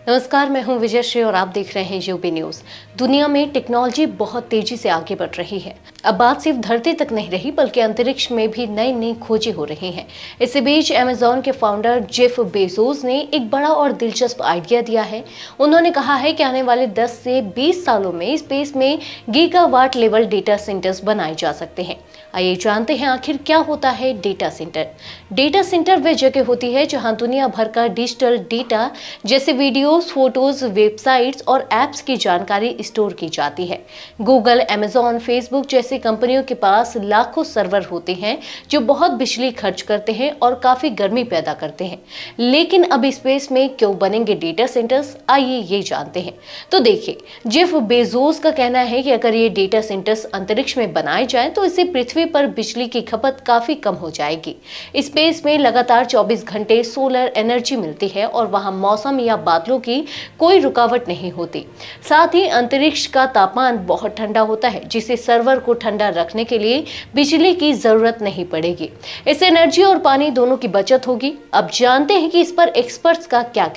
नमस्कार, मैं हूं विजयश्री और आप देख रहे हैं यूबी न्यूज। दुनिया में टेक्नोलॉजी बहुत तेजी से आगे बढ़ रही है। अब बात सिर्फ धरती तक नहीं रही बल्कि अंतरिक्ष में भी नई नई खोजें हो रही हैं। इसी बीच अमेज़न के फाउंडर जेफ बेजोस ने एक बड़ा और दिलचस्प आइडिया दिया है। उन्होंने कहा है कि आने वाले 10 से 20 सालों में स्पेस में गीगावाट लेवल डेटा सेंटर्स बनाए जा सकते हैं। आइए जानते हैं आखिर क्या होता है डेटा सेंटर। डेटा सेंटर वह जगह होती है जहां दुनिया भर का डिजिटल डेटा जैसे वीडियोस, फोटोज, वेबसाइट्स और एप्स की जानकारी स्टोर की जाती है। गूगल, अमेज़न, फेसबुक जैसी कंपनियों के पास लाखों सर्वर होते हैं जो बहुत बिजली खर्च करते हैं और काफी गर्मी पैदा करते हैं। लेकिन अब स्पेस में क्यों बनेंगे डेटा सेंटर्स, आइए ये जानते हैं। तो देखिए, जेफ बेजोस का कहना है कि अगर ये डेटा सेंटर्स अंतरिक्ष में बनाए जाएं तो इससे पृथ्वी पर बिजली की खपत काफी कम हो जाएगी। स्पेस में लगातार 24 घंटे सोलर एनर्जी मिलती है और वहां मौसम या बादलों की कोई रुकावट नहीं होती। साथ ही अंतरिक्ष का तापमान बहुत ठंडा होता है, जिससे सर्वर को ठंडा रखने के लिए बिजली की जरूरत नहीं पड़ेगी। इससे एनर्जी और पानी दोनों की बचत होगी। अब जानते हैं कि इस पर एक्सपर्ट्स का क्या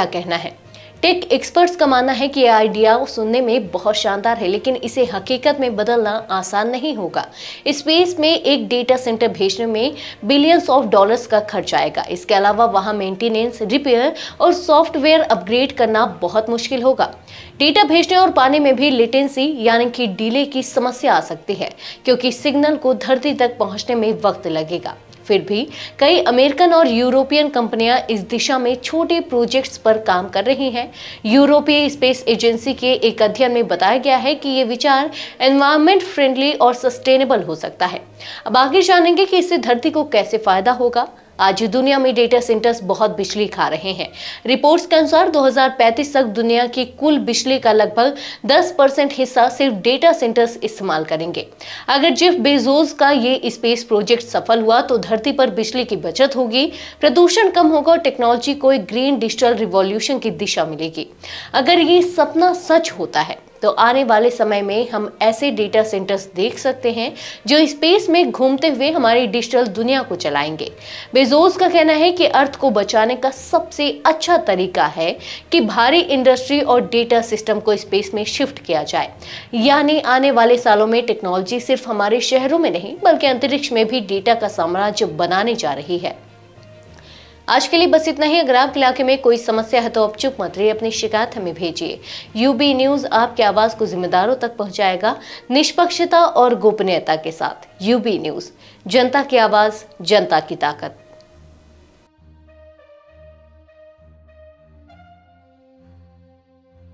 कहना है। टेक एक्सपर्ट्स का मानना है कि यह आइडिया सुनने में बहुत शानदार है, लेकिन इसे हकीकत में बदलना आसान नहीं होगा। स्पेस में एक डेटा सेंटर भेजने में बिलियंस ऑफ डॉलर्स का खर्च आएगा। इसके अलावा वहां मेंटेनेंस, रिपेयर और सॉफ्टवेयर अपग्रेड करना बहुत मुश्किल होगा। डेटा भेजने और पाने में भी लेटेंसी यानी कि डिले की समस्या आ सकती है, क्योंकि सिग्नल को धरती तक पहुंचने में वक्त लगेगा। फिर भी कई अमेरिकन और यूरोपियन कंपनियां इस दिशा में छोटे प्रोजेक्ट्स पर काम कर रही हैं। यूरोपीय स्पेस एजेंसी के एक अध्ययन में बताया गया है कि ये विचार एनवायरनमेंट फ्रेंडली और सस्टेनेबल हो सकता है। अब आगे जानेंगे कि इससे धरती को कैसे फायदा होगा। आज दुनिया में डेटा सेंटर्स बहुत बिजली खा रहे हैं। रिपोर्ट्स के अनुसार 2035 तक दुनिया की कुल बिजली का लगभग 10% हिस्सा सिर्फ डेटा सेंटर्स इस्तेमाल करेंगे। अगर जेफ बेजोस का ये स्पेस प्रोजेक्ट सफल हुआ तो धरती पर बिजली की बचत होगी, प्रदूषण कम होगा और टेक्नोलॉजी को एक ग्रीन डिजिटल रिवॉल्यूशन की दिशा मिलेगी। अगर ये सपना सच होता है तो आने वाले समय में हम ऐसे डेटा सेंटर्स देख सकते हैं जो स्पेस में घूमते हुए हमारी डिजिटल दुनिया को चलाएंगे। बेजोस का कहना है कि अर्थ को बचाने का सबसे अच्छा तरीका है कि भारी इंडस्ट्री और डेटा सिस्टम को स्पेस में शिफ्ट किया जाए। यानी आने वाले सालों में टेक्नोलॉजी सिर्फ हमारे शहरों में नहीं बल्कि अंतरिक्ष में भी डेटा का साम्राज्य बनाने जा रही है। आज के लिए बस इतना ही। अगर आपके इलाके में कोई समस्या है तो आप चुप मत रहिए, अपनी शिकायत हमें भेजिए। यूबी न्यूज आपकी आवाज को जिम्मेदारों तक पहुंचाएगा, निष्पक्षता और गोपनीयता के साथ। यूबी न्यूज, जनता की आवाज, जनता की ताकत।